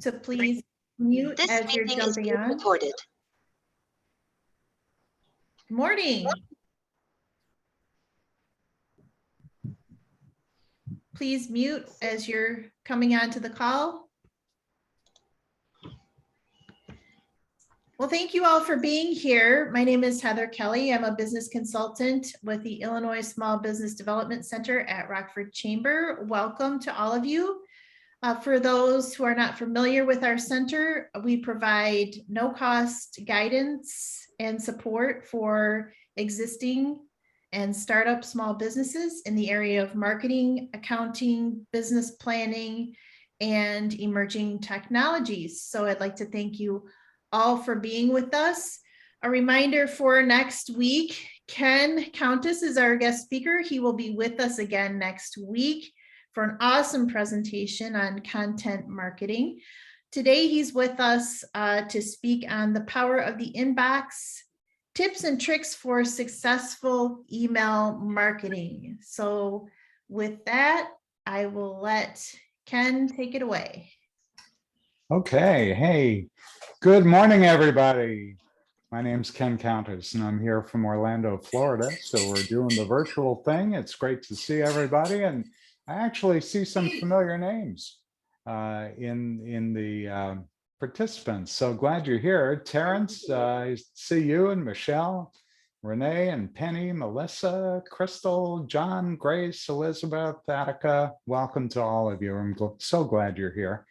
to please mute This as you're meeting is jumping being on. recorded. Good morning. Please mute as you're coming onto the call. Well, thank you all for being here. My name is Heather Kelly. I'm a business consultant with the Illinois Small Business Development Center at Rockford Chamber. Welcome to all of you. For those who are not familiar with our center, we provide no-cost guidance and support for existing and startup small businesses in the area of marketing, accounting, business planning, and emerging technologies. So I'd like to thank you all for being with us. A reminder for next week, Ken Countess is our guest speaker. He will be with us again next week for an awesome presentation on content marketing. Today, he's with us to speak on the power of the inbox, tips and tricks for successful email marketing. So with that, I will let Ken take it away. Okay, hey, good morning, everybody. My name's Ken Countess, and I'm here from Orlando, Florida. So we're doing the virtual thing. It's great to see everybody, and I actually see some familiar names in the participants. So glad you're here. Terrence, I see you, and Michelle, Renee, and Penny, Melissa, Crystal, John, Grace, Elizabeth, Attica. Welcome to all of you. I'm so glad you're here.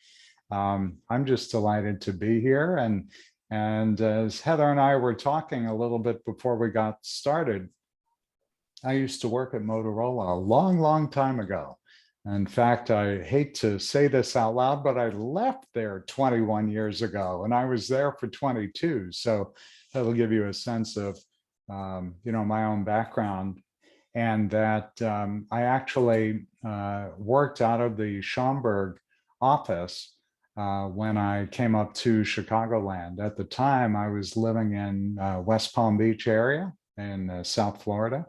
I'm just delighted to be here. And as Heather and I were talking a little bit before we got started, I used to work at Motorola a long, long time ago. In fact, I hate to say this out loud, but I left there 21 years ago, and I was there for 22. So that'll give you a sense of, my own background, and that I actually worked out of the Schaumburg office when I came up to Chicagoland. At the time, I was living in West Palm Beach area in South Florida,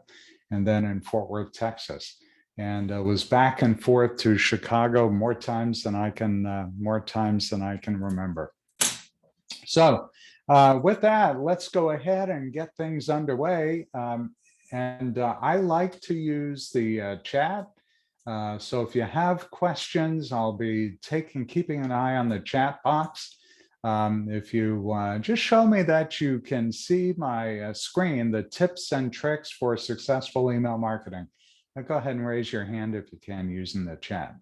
and then in Fort Worth, Texas. And was back and forth to Chicago more times than I can remember. So with that, let's go ahead and get things underway. I like to use the chat. So if you have questions, I'll be keeping an eye on the chat box. If you just show me that you can see my screen, the tips and tricks for successful email marketing. Go ahead and raise your hand if you can using the chat,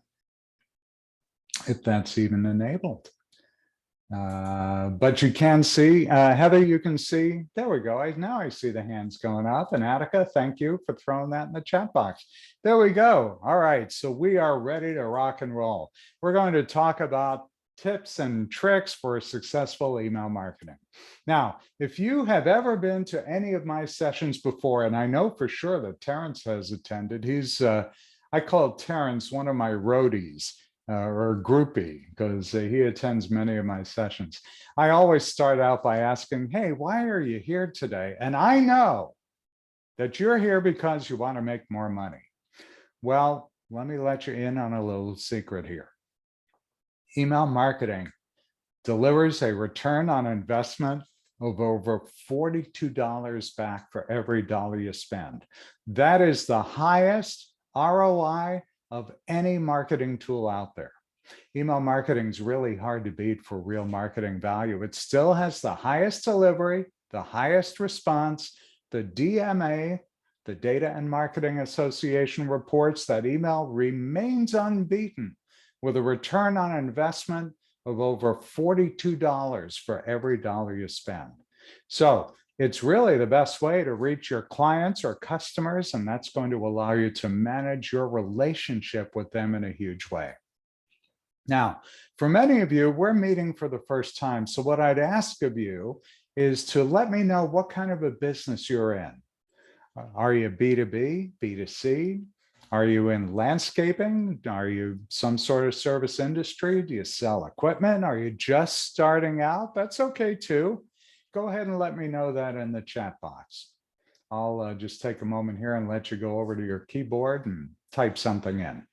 if that's even enabled. But you can see, Heather, you can see, there we go. Now I see the hands going up. And Attica, thank you for throwing that in the chat box. There we go. All right, so we are ready to rock and roll. We're going to talk about tips and tricks for successful email marketing. Now, if you have ever been to any of my sessions before, and I know for sure that Terrence has attended, he's, I call Terrence one of my roadies. Or groupie, because he attends many of my sessions. I always start out by asking, hey, why are you here today? And I know that you're here because you want to make more money. Well, let me let you in on a little secret here. Email marketing delivers a return on investment of over $42 back for every dollar you spend. That is the highest ROI of any marketing tool out there. Email marketing is really hard to beat for real marketing value. It still has the highest delivery, the highest response. The DMA, the Data and Marketing Association, reports that email remains unbeaten with a return on investment of over $42 for every dollar you spend. So it's really the best way to reach your clients or customers, and that's going to allow you to manage your relationship with them in a huge way. Now, for many of you, we're meeting for the first time. So what I'd ask of you is to let me know what kind of a business you're in. Are you B2B, B2C? Are you in landscaping? Are you some sort of service industry? Do you sell equipment? Are you just starting out? That's okay too. Go ahead and let me know that in the chat box. I'll just take a moment here and let you go over to your keyboard and type something in.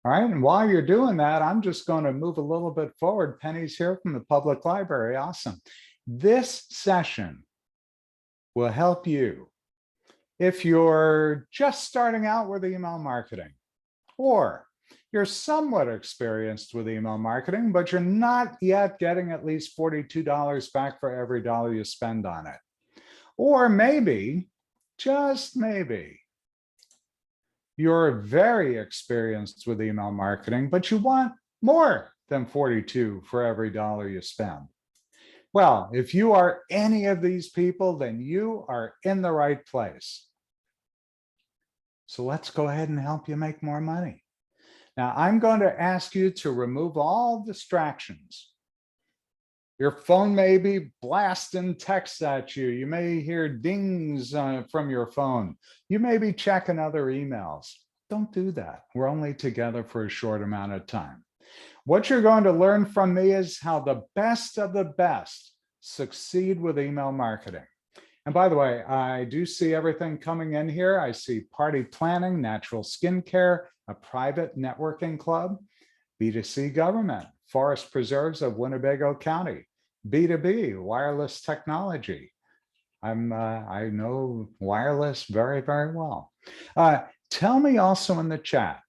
All right, and while you're doing that, I'm just going to move a little bit forward. Penny's here from the public library. Awesome. This session will help you if you're just starting out with email marketing, or you're somewhat experienced with email marketing, but you're not yet getting at least $42 back for every dollar you spend on it. Or maybe, just maybe, you're very experienced with email marketing, but you want more than 42 for every dollar you spend. Well, if you are any of these people, then you are in the right place. So let's go ahead and help you make more money. Now, I'm going to ask you to remove all distractions. Your phone may be blasting texts at you. You may hear dings from your phone. You may be checking other emails. Don't do that. We're only together for a short amount of time. What you're going to learn from me is how the best of the best succeed with email marketing. And by the way, I do see everything coming in here. I see party planning, natural skincare, a private networking club, B2C government, forest preserves of Winnebago County, B2B, wireless technology. I know wireless very, very well. Tell me also in the chat,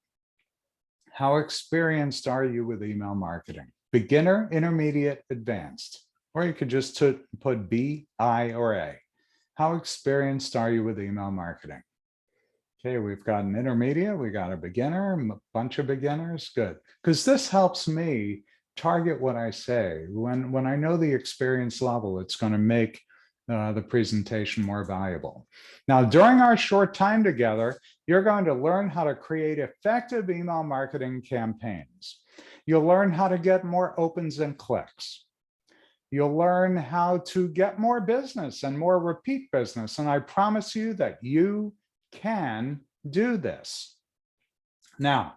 how experienced are you with email marketing? Beginner, intermediate, advanced, or you could just put B, I, or A. How experienced are you with email marketing? Okay, we've got an intermediate, we got a beginner, a bunch of beginners, good. Because this helps me target what I say. When I know the experience level, it's going to make the presentation more valuable. Now, during our short time together, you're going to learn how to create effective email marketing campaigns. You'll learn how to get more opens and clicks. You'll learn how to get more business and more repeat business. And I promise you that you can do this. Now,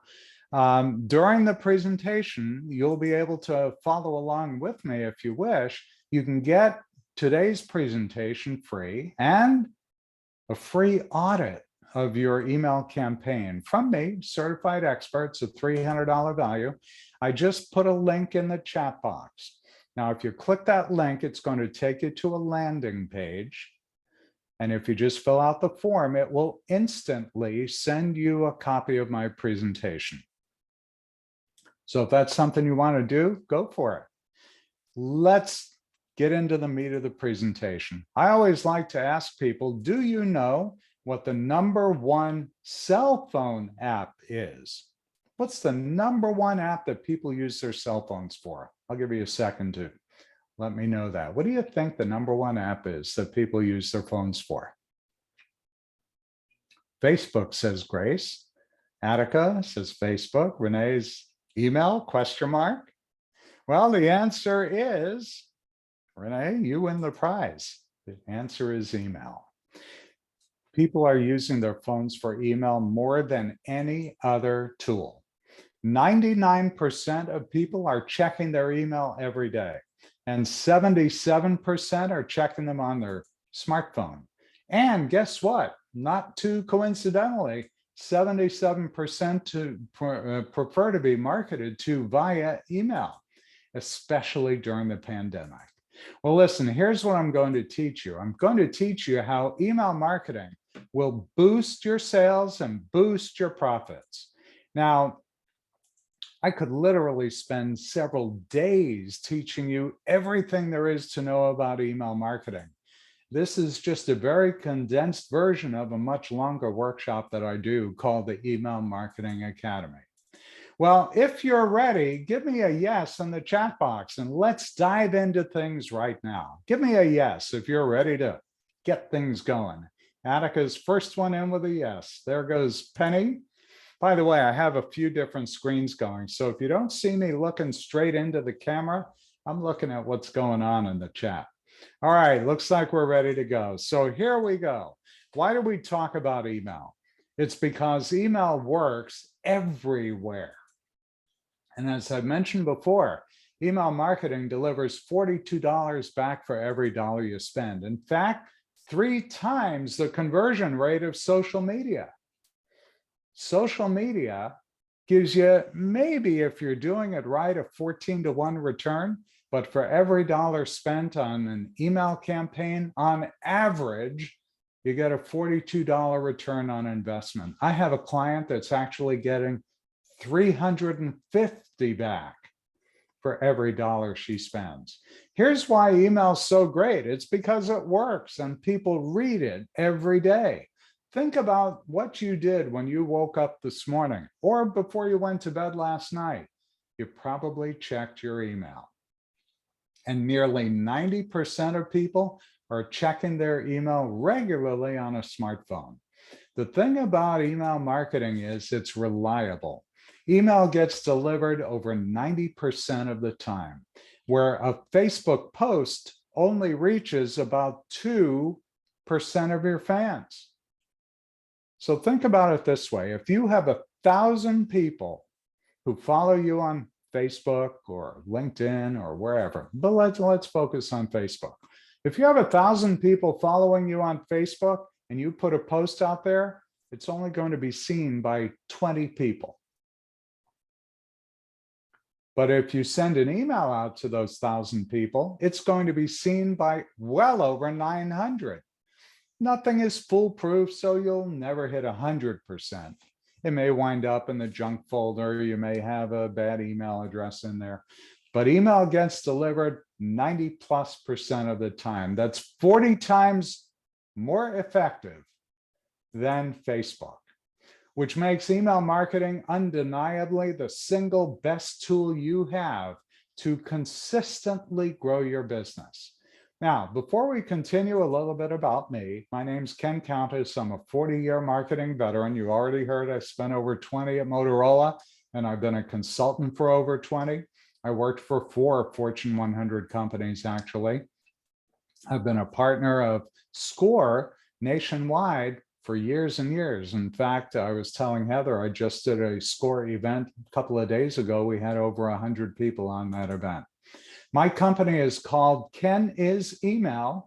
during the presentation, you'll be able to follow along with me if you wish. You can get today's presentation free and a free audit of your email campaign from me, certified experts, a $300 value. I just put a link in the chat box. Now, if you click that link, it's going to take you to a landing page. And if you just fill out the form, it will instantly send you a copy of my presentation. So if that's something you want to do, go for it. Let's get into the meat of the presentation. I always like to ask people, do you know what the #1 cell phone app is? What's the #1 app that people use their cell phones for? I'll give you a second to let me know that. What do you think the #1 app is that people use their phones for? Facebook, says Grace. Attica says Facebook. Renee's email, question mark. Well, the answer is, Renee, you win the prize. The answer is email. People are using their phones for email more than any other tool. 99% of people are checking their email every day, and 77% are checking them on their smartphone. And guess what? Not too coincidentally, 77% prefer to be marketed to via email, especially during the pandemic. Well, listen, here's what I'm going to teach you. I'm going to teach you how email marketing will boost your sales and boost your profits. Now, I could literally spend several days teaching you everything there is to know about email marketing. This is just a very condensed version of a much longer workshop that I do called the Email Marketing Academy. Well, if you're ready, give me a yes in the chat box and let's dive into things right now. Give me a yes if you're ready to get things going. Attica's first one in with a yes. There goes Penny. By the way, I have a few different screens going, so if you don't see me looking straight into the camera, I'm looking at what's going on in the chat. All right, looks like we're ready to go. So here we go. Why do we talk about email? It's because email works everywhere. And as I mentioned before, email marketing delivers $42 back for every dollar you spend. In fact, 3 times the conversion rate of social media. Social media gives you maybe, if you're doing it right, a 14-to-1 return. But for every dollar spent on an email campaign, on average, you get a $42 return on investment. I have a client that's actually getting $350 back for every dollar she spends. Here's why email is so great. It's because it works and people read it every day. Think about what you did when you woke up this morning or before you went to bed last night. You probably checked your email. And nearly 90% of people are checking their email regularly on a smartphone. The thing about email marketing is it's reliable. Email gets delivered over 90% of the time, where a Facebook post only reaches about 2% of your fans. So think about it this way. If you have 1,000 people who follow you on Facebook or LinkedIn or wherever, but let's focus on Facebook. If you have 1,000 people following you on Facebook and you put a post out there, it's only going to be seen by 20 people. But if you send an email out to those 1,000 people, it's going to be seen by well over 900. Nothing is foolproof, so you'll never hit 100%. It may wind up in the junk folder. You may have a bad email address in there, but email gets delivered 90+% of the time. That's 40 times more effective than Facebook, which makes email marketing undeniably the single best tool you have to consistently grow your business. Now, before we continue, a little bit about me. My name's Ken Countess. I'm a 40-year marketing veteran. You already heard I spent over 20 at Motorola, and I've been a consultant for over 20. I worked for 4 Fortune 100 companies, actually. I've been a partner of SCORE nationwide for years and years. In fact, I was telling Heather, I just did a SCORE event a couple of days ago. We had over 100 people on that event. My company is called kenisemail.com.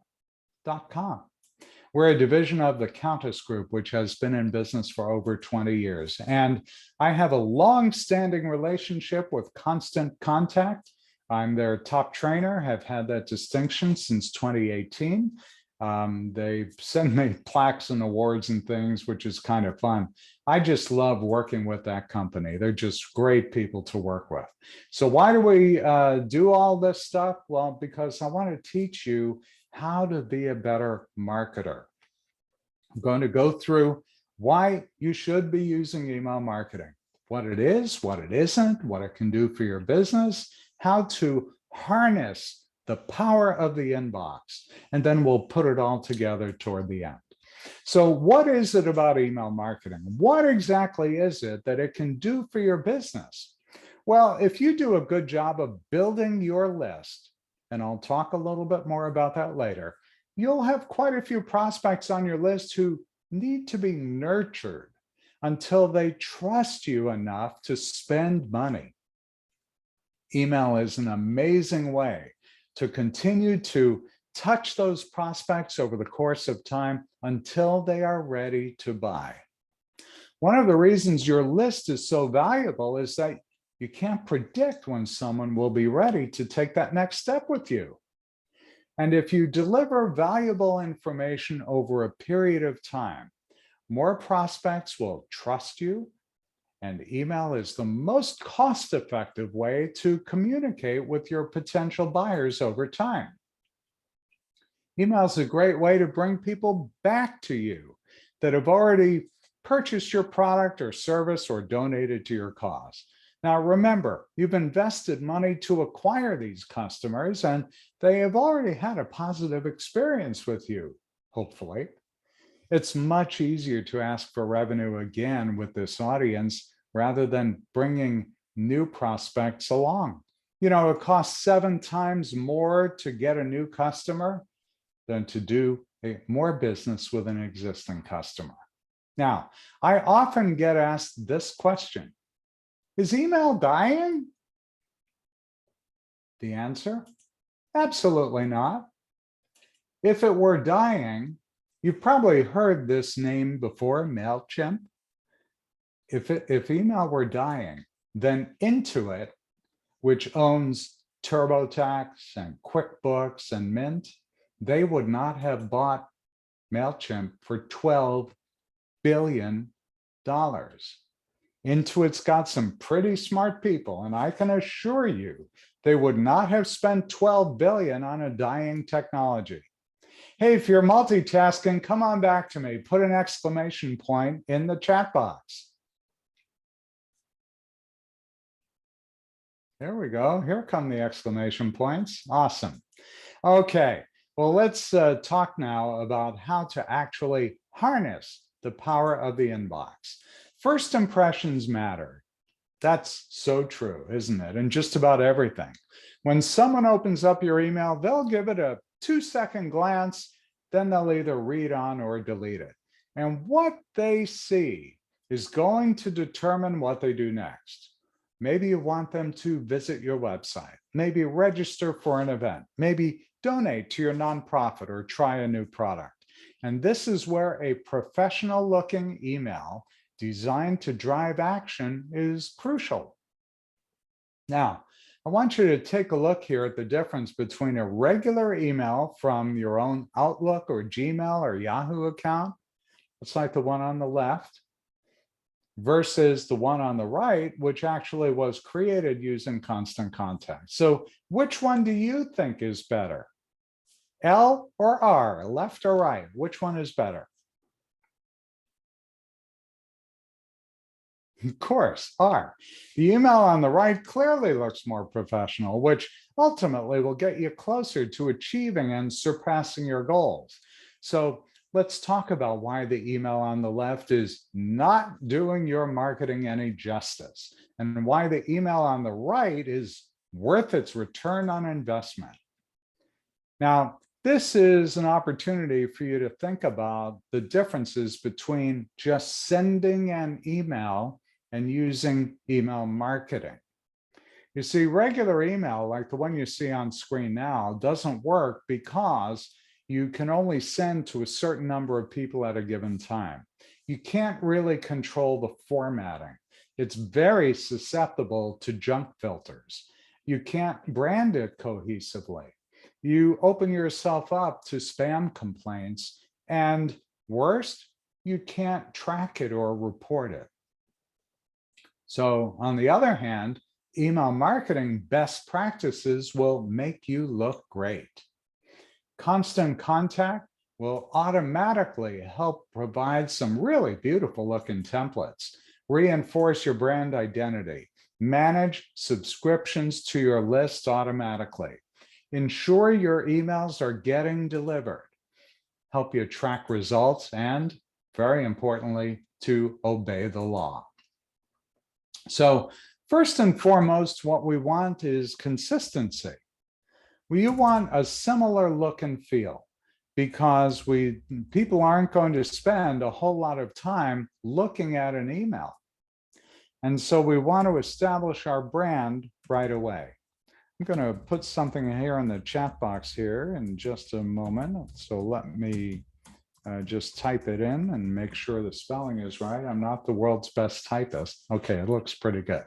We're a division of the Countess Group, which has been in business for over 20 years. And I have a long-standing relationship with Constant Contact. I'm their top trainer, have had that distinction since 2018. They send me plaques and awards and things, which is kind of fun. I just love working with that company. They're just great people to work with. So why do we do all this stuff? Well, because I want to teach you how to be a better marketer. I'm going to go through why you should be using email marketing, what it is, what it isn't, what it can do for your business, how to harness the power of the inbox, and then we'll put it all together toward the end. So what is it about email marketing? What exactly is it that it can do for your business? Well, if you do a good job of building your list, and I'll talk a little bit more about that later, you'll have quite a few prospects on your list who need to be nurtured until they trust you enough to spend money. Email is an amazing way to continue to touch those prospects over the course of time until they are ready to buy. One of the reasons your list is so valuable is that you can't predict when someone will be ready to take that next step with you. And if you deliver valuable information over a period of time, more prospects will trust you. And email is the most cost-effective way to communicate with your potential buyers over time. Email is a great way to bring people back to you that have already purchased your product or service or donated to your cause. Now, remember, you've invested money to acquire these customers, and they have already had a positive experience with you, hopefully. It's much easier to ask for revenue again with this audience rather than bringing new prospects along. You know, it costs 7 times more to get a new customer than to do more business with an existing customer. Now, I often get asked this question: is email dying? The answer: absolutely not. If it were dying, you've probably heard this name before, MailChimp. if email were dying, then Intuit, which owns TurboTax and QuickBooks and Mint, they would not have bought MailChimp for $12 billion. Intuit's got some pretty smart people, and I can assure you they would not have spent $12 billion on a dying technology. Hey, if you're multitasking, come on back to me. Put an exclamation point in the chat box. There we go. Here come the exclamation points. Awesome. Okay, well, let's talk now about how to actually harness the power of the inbox. First impressions matter. That's so true, isn't it? And just about everything. When someone opens up your email, they'll give it a 2-second glance, then they'll either read on or delete it. And what they see is going to determine what they do next. Maybe you want them to visit your website, maybe register for an event, maybe donate to your nonprofit or try a new product. And this is where a professional looking email designed to drive action is crucial. Now, I want you to take a look here at the difference between a regular email from your own Outlook or Gmail or Yahoo account, it's like the one on the left, versus the one on the right, which actually was created using Constant Contact. So which one do you think is better? L or R, left or right? Which one is better? Of course, R. The email on the right clearly looks more professional, which ultimately will get you closer to achieving and surpassing your goals. So let's talk about why the email on the left is not doing your marketing any justice, and why the email on the right is worth its return on investment. Now, this is an opportunity for you to think about the differences between just sending an email and using email marketing. You see, regular email, like the one you see on screen now, doesn't work because you can only send to a certain number of people at a given time. You can't really control the formatting. It's very susceptible to junk filters. You can't brand it cohesively. You open yourself up to spam complaints, and worst, you can't track it or report it. So on the other hand, email marketing best practices will make you look great. Constant Contact will automatically help provide some really beautiful looking templates, reinforce your brand identity, manage subscriptions to your list automatically, ensure your emails are getting delivered, help you track results, and very importantly, to obey the law. So first and foremost, what we want is consistency. You want a similar look and feel, because people aren't going to spend a whole lot of time looking at an email. And so we want to establish our brand right away. I'm going to put something here in the chat box here in just a moment. So let me just type it in and make sure the spelling is right. I'm not the world's best typist. Okay, it looks pretty good.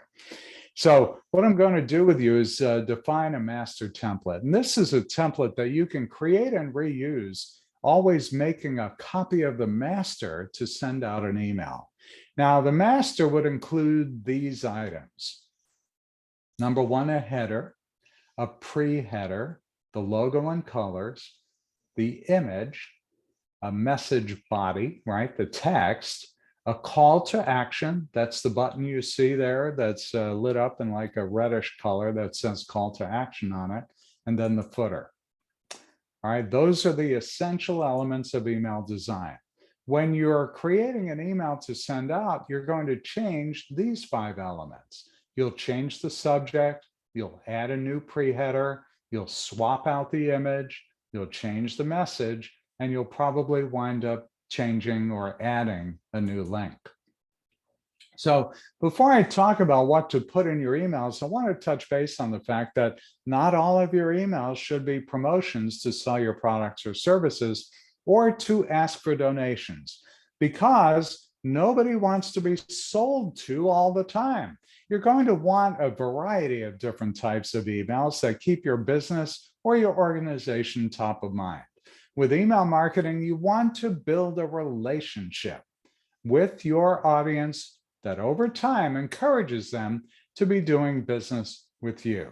So what I'm going to do with you is define a master template. And this is a template that you can create and reuse, always making a copy of the master to send out an email. Now, the master would include these items. Number one, a header, a pre-header, the logo and colors, the image, a message body, right, the text, a call to action, that's the button you see there that's lit up in like a reddish color that says call to action on it, and then the footer. All right, those are the essential elements of email design. When you're creating an email to send out, you're going to change these 5 elements. You'll change the subject, you'll add a new pre-header, you'll swap out the image, you'll change the message, and you'll probably wind up changing or adding a new link. So before I talk about what to put in your emails, I want to touch base on the fact that not all of your emails should be promotions to sell your products or services or to ask for donations, because Nobody wants to be sold to all the time. You're going to want a variety of different types of emails that keep your business or your organization top of mind. With email marketing, you want to build a relationship with your audience that over time encourages them to be doing business with you.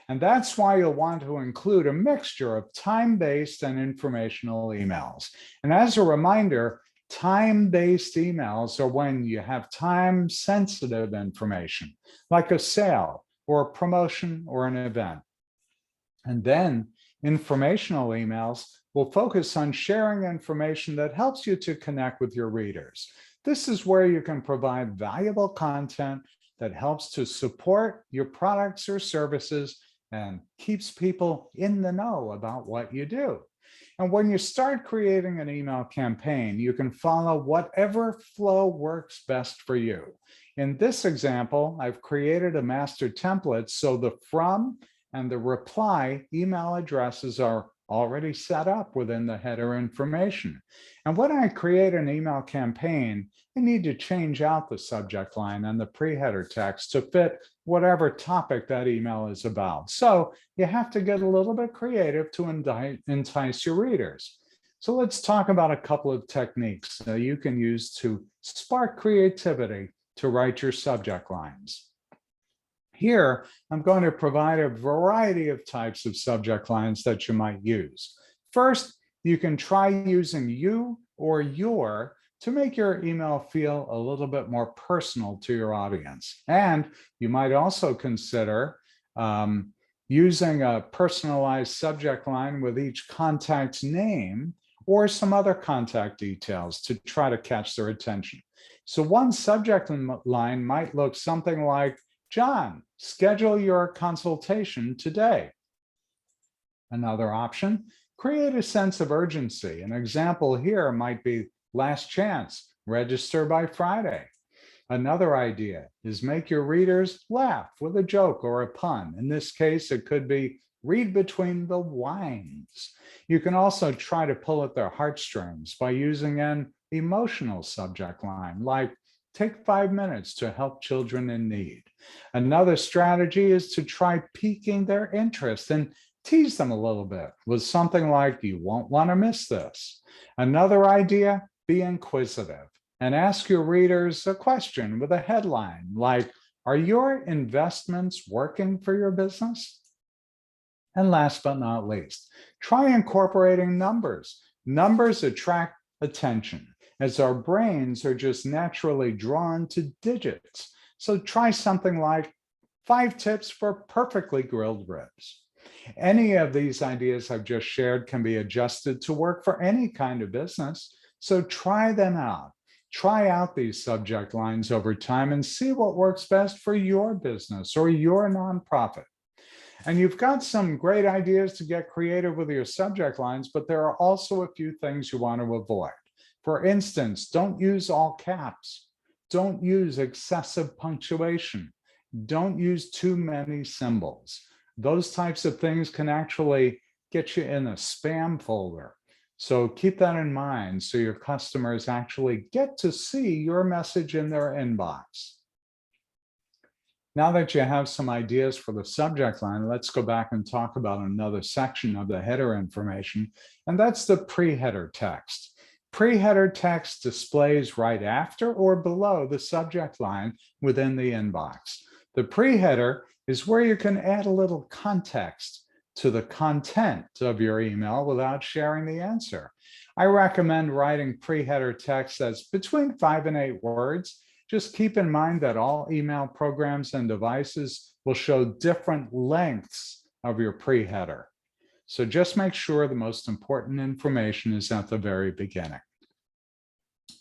And that's why you'll want to include a mixture of time-based and informational emails. And as a reminder, time-based emails are when you have time-sensitive information, like a sale or a promotion or an event. And then informational emails will focus on sharing information that helps you to connect with your readers. This is where you can provide valuable content that helps to support your products or services and keeps people in the know about what you do. And when you start creating an email campaign, you can follow whatever flow works best for you. In this example, I've created a master template so the from and the reply email addresses are already set up within the header information. And when I create an email campaign, I need to change out the subject line and the pre-header text to fit whatever topic that email is about. So you have to get a little bit creative to entice your readers. So let's talk about a couple of techniques that you can use to spark creativity to write your subject lines. Here, I'm going to provide a variety of types of subject lines that you might use. First, you can try using you or your to make your email feel a little bit more personal to your audience. And you might also consider using a personalized subject line with each contact's name or some other contact details to try to catch their attention. So one subject line might look something like, John, schedule your consultation today. Another option, create a sense of urgency. An example here might be last chance, register by Friday. Another idea is make your readers laugh with a joke or a pun. In this case, it could be read between the lines. You can also try to pull at their heartstrings by using an emotional subject line like take 5 minutes to help children in need. Another strategy is to try piquing their interest and tease them a little bit with something like, you won't want to miss this. Another idea, be inquisitive and ask your readers a question with a headline like, are your investments working for your business? And last but not least, try incorporating numbers. Numbers attract attention, as our brains are just naturally drawn to digits. So try something like 5 tips for perfectly grilled ribs. Any of these ideas I've just shared can be adjusted to work for any kind of business. So try them out. Try out these subject lines over time and see what works best for your business or your nonprofit. And you've got some great ideas to get creative with your subject lines, but there are also a few things you want to avoid. For instance, don't use all caps. Don't use excessive punctuation. Don't use too many symbols. Those types of things can actually get you in a spam folder. So keep that in mind so your customers actually get to see your message in their inbox. Now that you have some ideas for the subject line, let's go back and talk about another section of the header information, and that's the pre-header text. Pre-header text displays right after or below the subject line within the inbox. The pre-header is where you can add a little context to the content of your email without sharing the answer. I recommend writing pre-header text that's between 5 and 8 words. Just keep in mind that all email programs and devices will show different lengths of your pre-header. So just make sure the most important information is at the very beginning.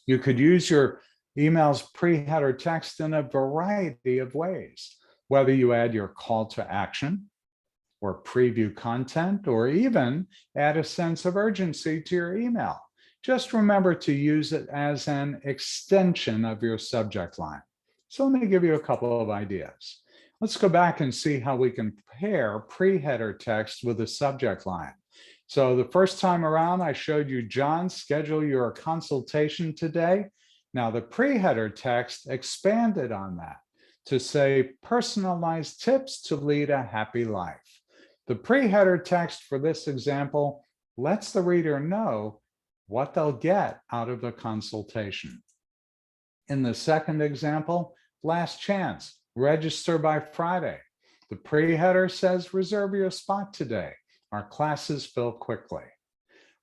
You could use your email's pre-header text in a variety of ways, whether you add your call to action or preview content, or even add a sense of urgency to your email. Just remember to use it as an extension of your subject line. So let me give you a couple of ideas. Let's go back and see how we can pair pre-header text with a subject line. So the first time around, I showed you, John, schedule your consultation today. Now, the pre-header text expanded on that to say personalized tips to lead a happy life. The pre-header text for this example lets the reader know what they'll get out of the consultation. In the second example, last chance, register by Friday. The pre-header says reserve your spot today. Our classes fill quickly.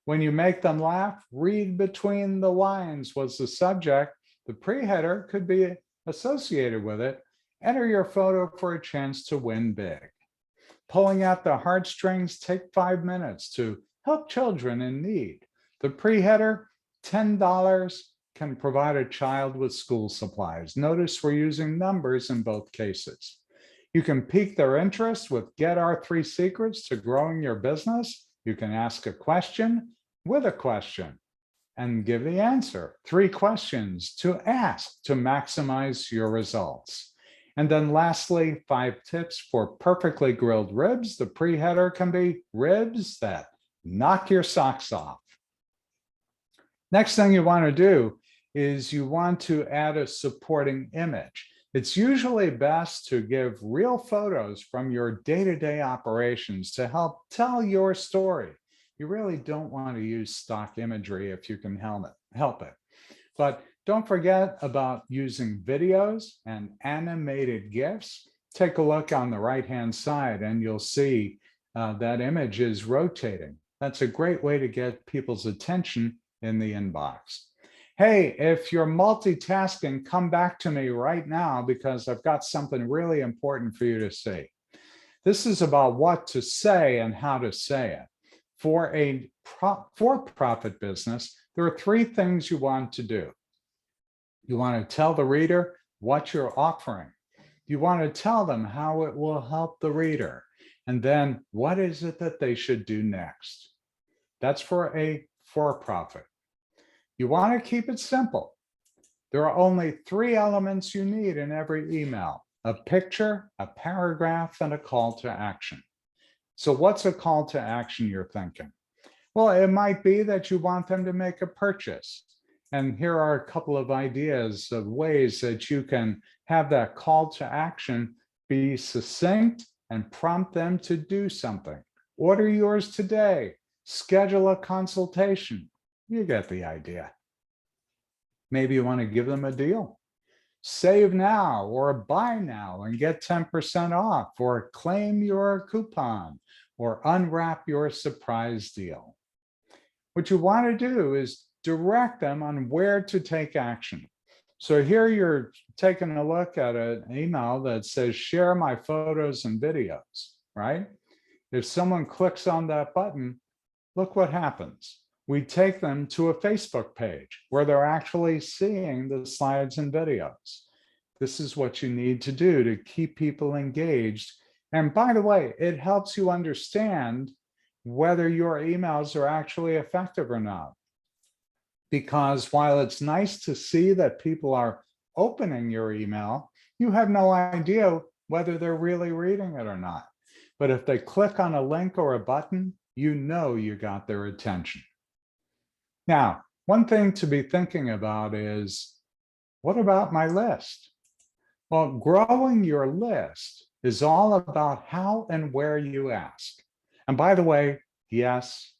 When you make them laugh, read between the lines was the subject. The pre-header could be associated with it. Enter your photo for a chance to win big. Pulling out the heartstrings, take 5 minutes to help children in need. The pre-header, $10 can provide a child with school supplies. Notice we're using numbers in both cases. You can pique their interest with Get Our 3 Secrets to Growing Your Business. You can ask a question with a question and give the answer. 3 questions to ask to maximize your results. And then lastly, 5 tips for perfectly grilled ribs. The pre-header can be ribs that knock your socks off. Next thing you want to do is you want to add a supporting image. It's usually best to give real photos from your day-to-day operations to help tell your story. You really don't want to use stock imagery if you can help it. But don't forget about using videos and animated GIFs. Take a look on the right-hand side and you'll see that image is rotating. That's a great way to get people's attention in the inbox. Hey, if you're multitasking, come back to me right now because I've got something really important for you to see. This is about what to say and how to say it. For a for-profit business, there are 3 things you want to do. You want to tell the reader what you're offering. You want to tell them how it will help the reader. And then what is it that they should do next? That's for a for-profit. You want to keep it simple. There are only 3 elements you need in every email: a picture, a paragraph, and a call to action. So what's a call to action, you're thinking? Well, it might be that you want them to make a purchase. And here are a couple of ideas of ways that you can have that call to action be succinct and prompt them to do something. Order yours today. Schedule a consultation. You get the idea. Maybe you want to give them a deal. Save now or buy now and get 10% off, or claim your coupon, or unwrap your surprise deal. What you want to do is direct them on where to take action. So here you're taking a look at an email that says, share my photos and videos, right? If someone clicks on that button, look what happens. We take them to a Facebook page where they're actually seeing the slides and videos. This is what you need to do to keep people engaged. And by the way, it helps you understand whether your emails are actually effective or not. Because while it's nice to see that people are opening your email, you have no idea whether they're really reading it or not. But if they click on a link or a button, you know you got their attention. Now, one thing to be thinking about is, what about my list? Well, growing your list is all about how and where you ask. And by the way, yes,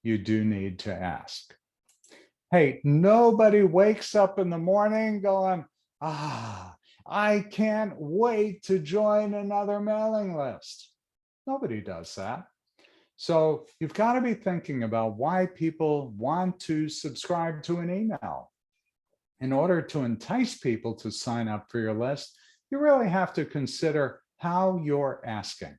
you do need to ask. Hey, nobody wakes up in the morning going, I can't wait to join another mailing list. Nobody does that. So you've got to be thinking about why people want to subscribe to an email. In order to entice people to sign up for your list, you really have to consider how you're asking.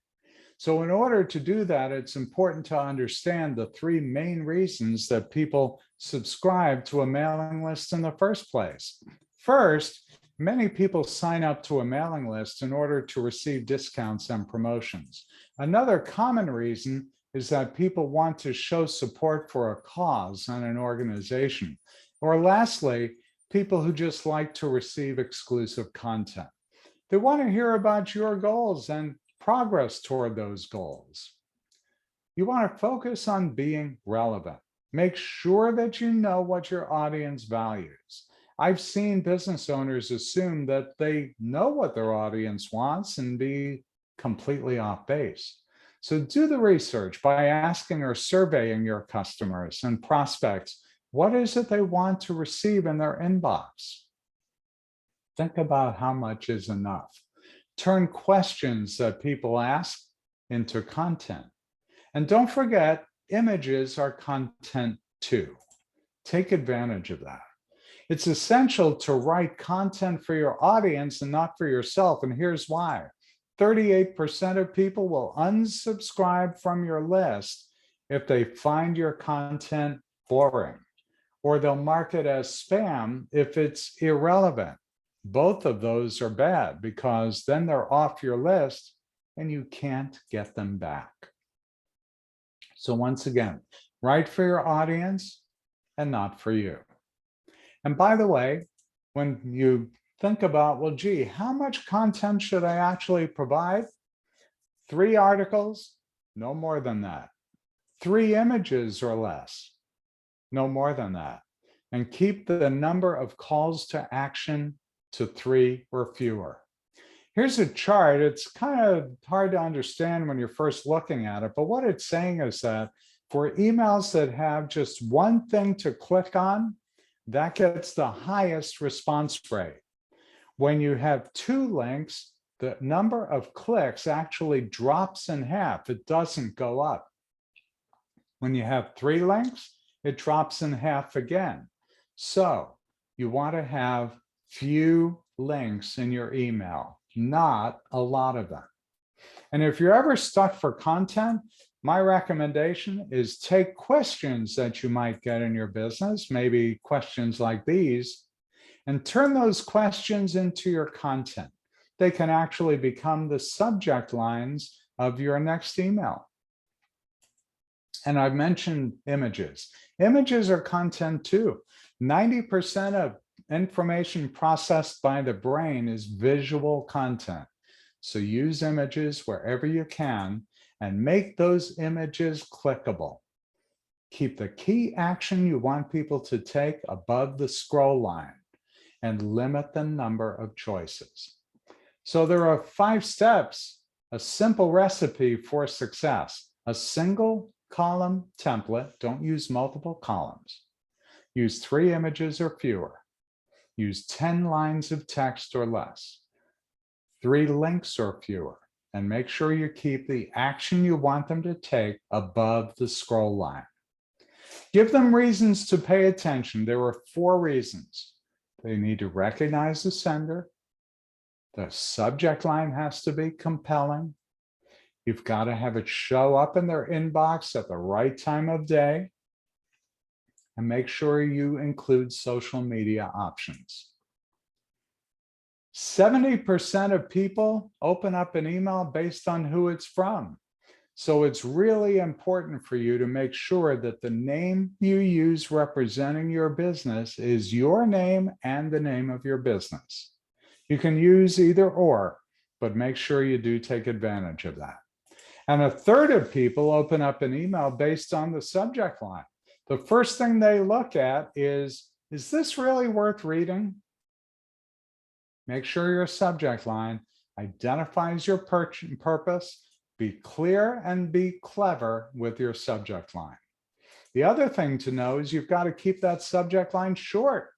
So in order to do that, it's important to understand the 3 main reasons that people subscribe to a mailing list in the first place. First, many people sign up to a mailing list in order to receive discounts and promotions. Another common reason is that people want to show support for a cause and an organization. Or lastly, people who just like to receive exclusive content. They want to hear about your goals and progress toward those goals. You want to focus on being relevant. Make sure that you know what your audience values. I've seen business owners assume that they know what their audience wants and be completely off base. So do the research by asking or surveying your customers and prospects, what is it they want to receive in their inbox? Think about how much is enough. Turn questions that people ask into content. And don't forget, images are content too. Take advantage of that. It's essential to write content for your audience and not for yourself. And here's why. 38% of people will unsubscribe from your list if they find your content boring, or they'll mark it as spam if it's irrelevant. Both of those are bad because then they're off your list and you can't get them back. So once again, write for your audience and not for you. And by the way, when you think about, well, gee, how much content should I actually provide? 3 articles, no more than that. 3 images or less, no more than that. And keep the number of calls to action to 3 or fewer. Here's a chart. It's kind of hard to understand when you're first looking at it, but what it's saying is that for emails that have just one thing to click on, that gets the highest response rate. When you have 2 links, the number of clicks actually drops in half. It doesn't go up. When you have 3 links, it drops in half again. So you want to have few links in your email, not a lot of them. And if you're ever stuck for content, my recommendation is take questions that you might get in your business, maybe questions like these, and turn those questions into your content. They can actually become the subject lines of your next email. And I've mentioned images. Images are content too. 90% of information processed by the brain is visual content. So use images wherever you can and make those images clickable. Keep the key action you want people to take above the scroll line and limit the number of choices. So there are 5 steps, a simple recipe for success. A single column template, don't use multiple columns. Use 3 images or fewer. Use 10 lines of text or less. 3 links or fewer. And make sure you keep the action you want them to take above the scroll line. Give them reasons to pay attention. There are 4 reasons. They need to recognize the sender. The subject line has to be compelling. You've got to have it show up in their inbox at the right time of day. And make sure you include social media options. 70% of people open up an email based on who it's from. So it's really important for you to make sure that the name you use representing your business is your name and the name of your business. You can use either or, but make sure you do take advantage of that. And 1/3 of people open up an email based on the subject line. The first thing they look at is this really worth reading? Make sure your subject line identifies your purpose. Be clear and be clever with your subject line. The other thing to know is you've got to keep that subject line short,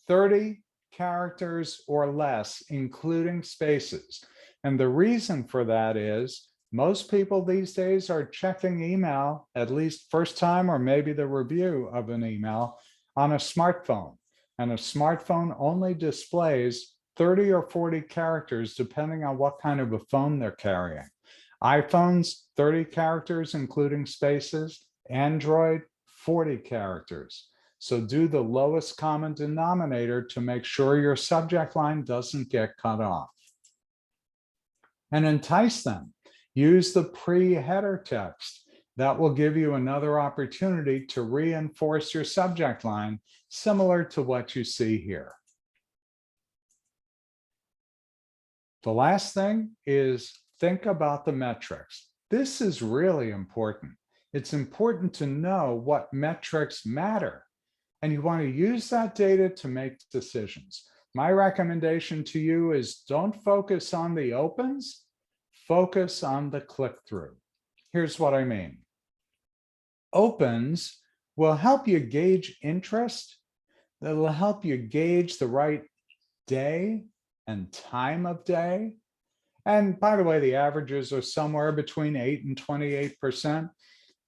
30 characters or less, including spaces. And the reason for that is most people these days are checking email, at least first time or maybe the review of an email, on a smartphone. And a smartphone only displays 30 or 40 characters depending on what kind of a phone they're carrying. iPhones, 30 characters, including spaces. Android, 40 characters. So do the lowest common denominator to make sure your subject line doesn't get cut off. And entice them. Use the pre-header text. That will give you another opportunity to reinforce your subject line, similar to what you see here. The last thing is think about the metrics. This is really important. It's important to know what metrics matter. and you want to use that data to make decisions. My recommendation to you is don't focus on the opens, focus on the click-through. Here's what I mean. Opens will help you gauge interest. That will help you gauge the right day and time of day. And by the way, the averages are somewhere between 8 and 28%.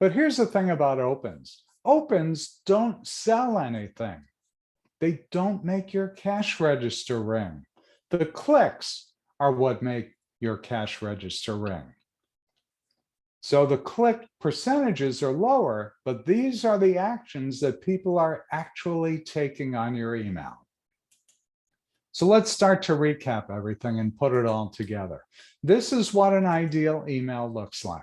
But here's the thing about opens. Opens don't sell anything. They don't make your cash register ring. The clicks are what make your cash register ring. So the click percentages are lower, but these are the actions that people are actually taking on your email. So let's start to recap everything and put it all together. This is what an ideal email looks like.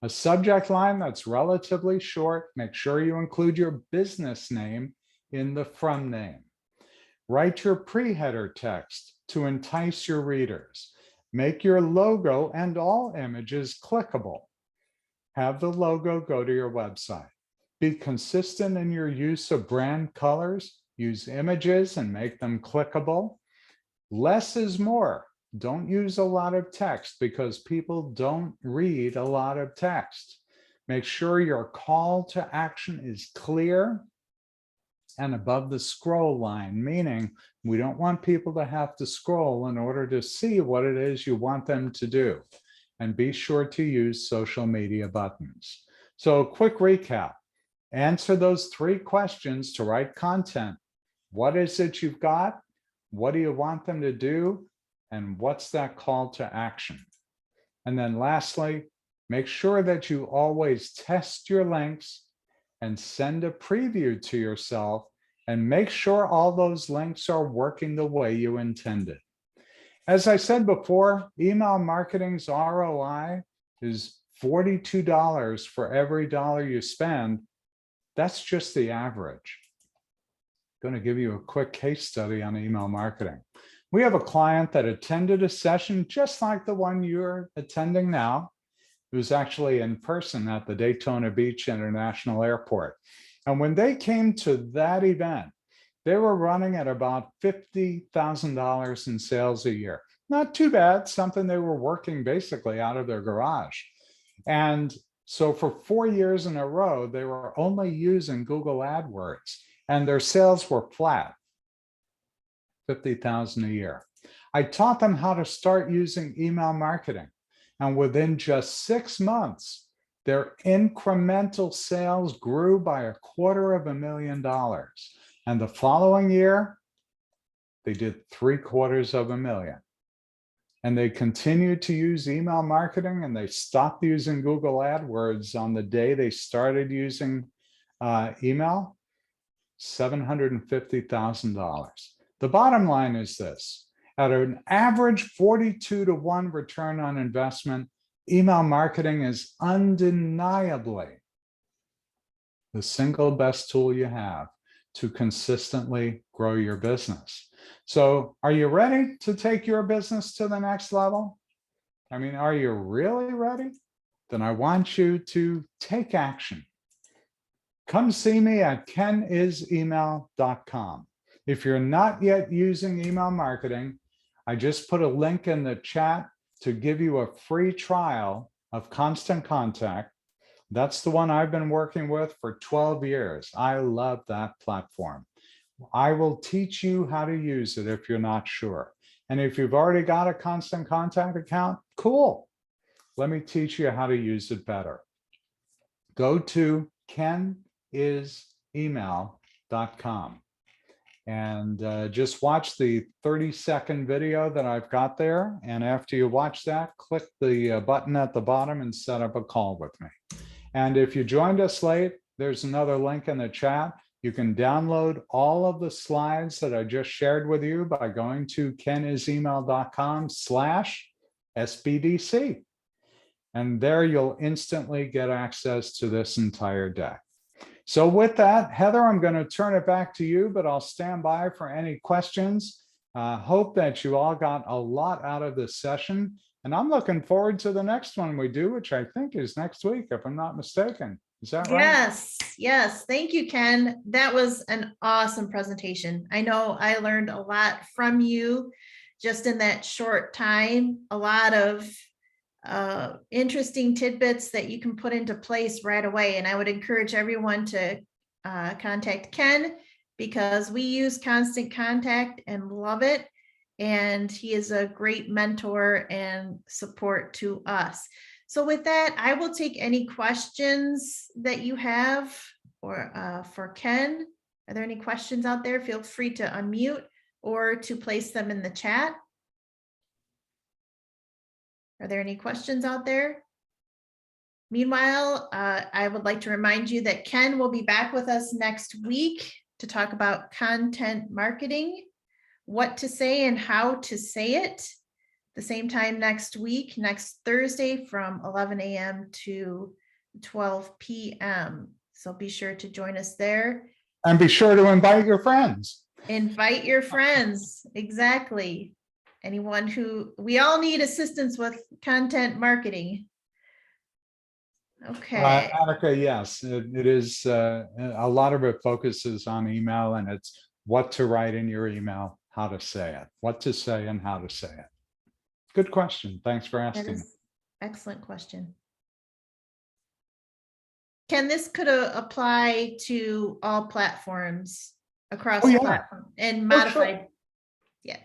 A subject line that's relatively short. Make sure you include your business name in the from name. Write your pre-header text to entice your readers. Make your logo and all images clickable. Have the logo go to your website. Be consistent in your use of brand colors. Use images and make them clickable. Less is more. Don't use a lot of text because people don't read a lot of text. Make sure your call to action is clear and above the scroll line, meaning we don't want people to have to scroll in order to see what it is you want them to do. And be sure to use social media buttons. So a quick recap. Answer those 3 questions to write content. What is it you've got? What do you want them to do? And what's that call to action? And then lastly, make sure that you always test your links and send a preview to yourself and make sure all those links are working the way you intended. As I said before, email marketing's ROI is $42 for every dollar you spend. That's just the average. I'm going to give you a quick case study on email marketing. We have a client that attended a session just like the one you're attending now. It was actually in person at the Daytona Beach International Airport. And when they came to that event, they were running at about $50,000 in sales a year. Not too bad, something they were working basically out of their garage. And so for 4 years in a row, they were only using Google AdWords and their sales were flat, $50,000 a year. I taught them how to start using email marketing. And within just 6 months, their incremental sales grew by $250,000. And the following year, they did $750,000. And they continued to use email marketing and they stopped using Google AdWords on the day they started using email, $750,000. The bottom line is this. At an average 42-to-1 return on investment, email marketing is undeniably the single best tool you have to consistently grow your business. So are you ready to take your business to the next level? I mean, are you really ready? Then I want you to take action. Come see me at kenisemail.com. If you're not yet using email marketing, I just put a link in the chat to give you a free trial of Constant Contact. That's the one I've been working with for 12 years. I love that platform. I will teach you how to use it if you're not sure. And if you've already got a Constant Contact account, cool. Let me teach you how to use it better. Go to kenisemail.com and just watch the 30-second video that I've got there. And after you watch that, click the button at the bottom and set up a call with me. And if you joined us late, there's another link in the chat. You can download all of the slides that I just shared with you by going to kenisemail.com/SBDC. And there you'll instantly get access to this entire deck. So with that, Heather, I'm going to turn it back to you, but I'll stand by for any questions. Hope that you all got a lot out of this session. And I'm looking forward to the next one we do, which I think is next week, if I'm not mistaken. Is that right? Yes, yes. Thank you, Ken. That was an awesome presentation. I know I learned a lot from you just in that short time, a lot of interesting tidbits that you can put into place right away. And I would encourage everyone to contact Ken because we use Constant Contact and love it. And he is a great mentor and support to us. So with that, I will take any questions that you have or for Ken. Are there any questions out there? Feel free to unmute or to place them in the chat. Are there any questions out there? Meanwhile, I would like to remind you that Ken will be back with us next week to talk about content marketing, what to say and how to say it. The same time next week, next Thursday from 11 a.m. to 12 p.m. So be sure to join us there. And be sure to invite your friends. Invite your friends. Exactly. Anyone who, we all need assistance with content marketing. Okay. Attica, yes, it is. A lot of it focuses on email, and it's what to write in your email, how to say it, what to say and how to say it. Good question. Thanks for That asking. is excellent question. Ken, this could apply to all platforms across platform and modified. Yeah.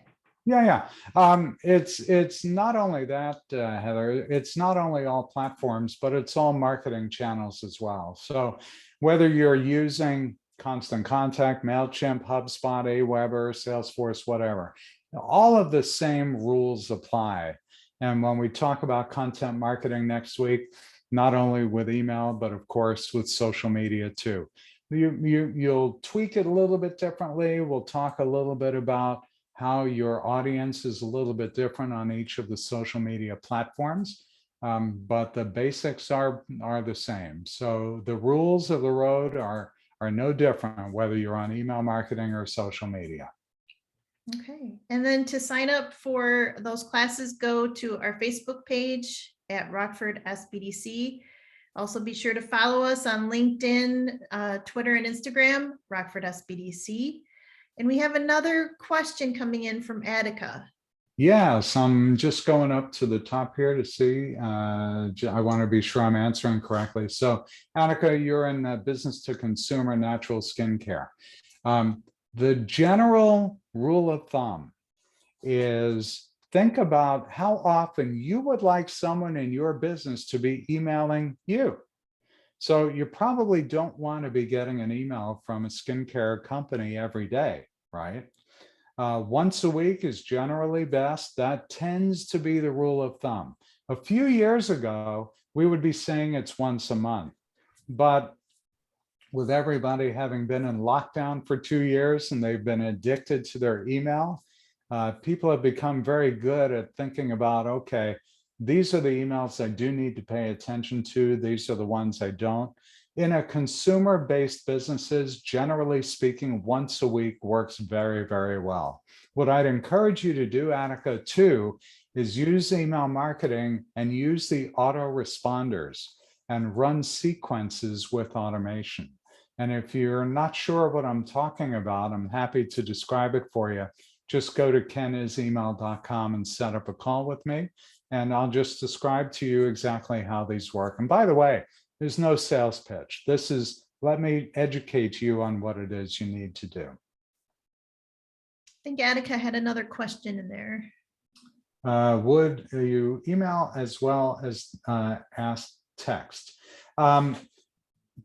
Yeah. It's not only that, Heather, it's not only all platforms, but it's all marketing channels as well. So whether you're using Constant Contact, MailChimp, HubSpot, Aweber, Salesforce, whatever, all of the same rules apply. And when we talk about content marketing next week, not only with email, but of course with social media too. You'll tweak it a little bit differently. We'll talk a little bit about how your audience is a little bit different on each of the social media platforms, but the basics are the same. So the rules of the road are no different whether you're on email marketing or social media. Okay, and then to sign up for those classes, go to our Facebook page at Rockford SBDC. Also be sure to follow us on LinkedIn, Twitter, and Instagram, Rockford SBDC. And we have another question coming in from Attica. Yes, I'm just going up to the top here to see. I want to be sure I'm answering correctly. So Attica, you're in business to consumer natural skincare. The general rule of thumb is think about how often you would like someone in your business to be emailing you. So you probably don't want to be getting an email from a skincare company every day, right? Once a week is generally best. That tends to be the rule of thumb. A few years ago, we would be saying it's once a month, but with everybody having been in lockdown for 2 years and they've been addicted to their email, people have become very good at thinking about, okay, these are the emails I do need to pay attention to. These are the ones I don't. In a consumer-based businesses, generally speaking, once a week works very, very well. What I'd encourage you to do, Attica, too, is use email marketing and use the autoresponders and run sequences with automation. And if you're not sure what I'm talking about, I'm happy to describe it for you. Just go to kenisemail.com and set up a call with me, and I'll just describe to you exactly how these work. And by the way, there's no sales pitch. This is, let me educate you on what it is you need to do. I think Attica had another question in there. Would you email as well as ask text?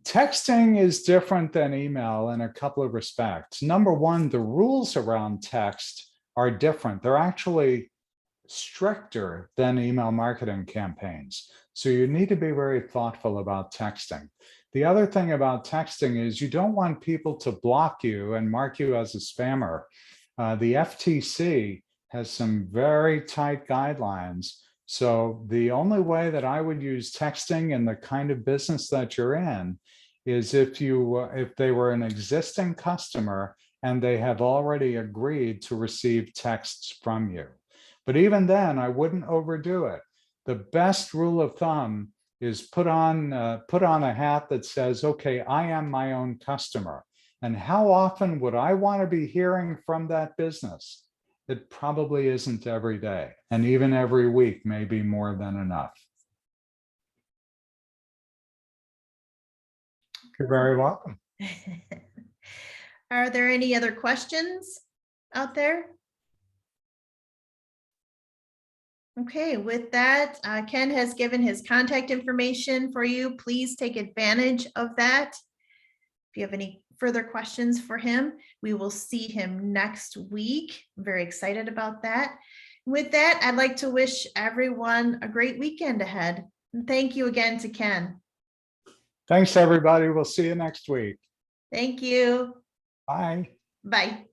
Texting is different than email in a couple of respects. Number one, the rules around text are different. They're actually stricter than email marketing campaigns. So you need to be very thoughtful about texting. The other thing about texting is you don't want people to block you and mark you as a spammer. The FTC has some very tight guidelines. So the only way that I would use texting in the kind of business that you're in is if they were an existing customer and they have already agreed to receive texts from you. But even then, I wouldn't overdo it. The best rule of thumb is put on a hat that says, okay, I am my own customer. And how often would I want to be hearing from that business? It probably isn't every day. And even every week may be more than enough. You're very welcome. Are there any other questions out there? Okay, with that, Ken has given his contact information for you. Please take advantage of that. If you have any further questions for him, we will see him next week. I'm very excited about that. With that, I'd like to wish everyone a great weekend ahead. And thank you again to Ken. Thanks, everybody. We'll see you next week. Thank you. Bye. Bye.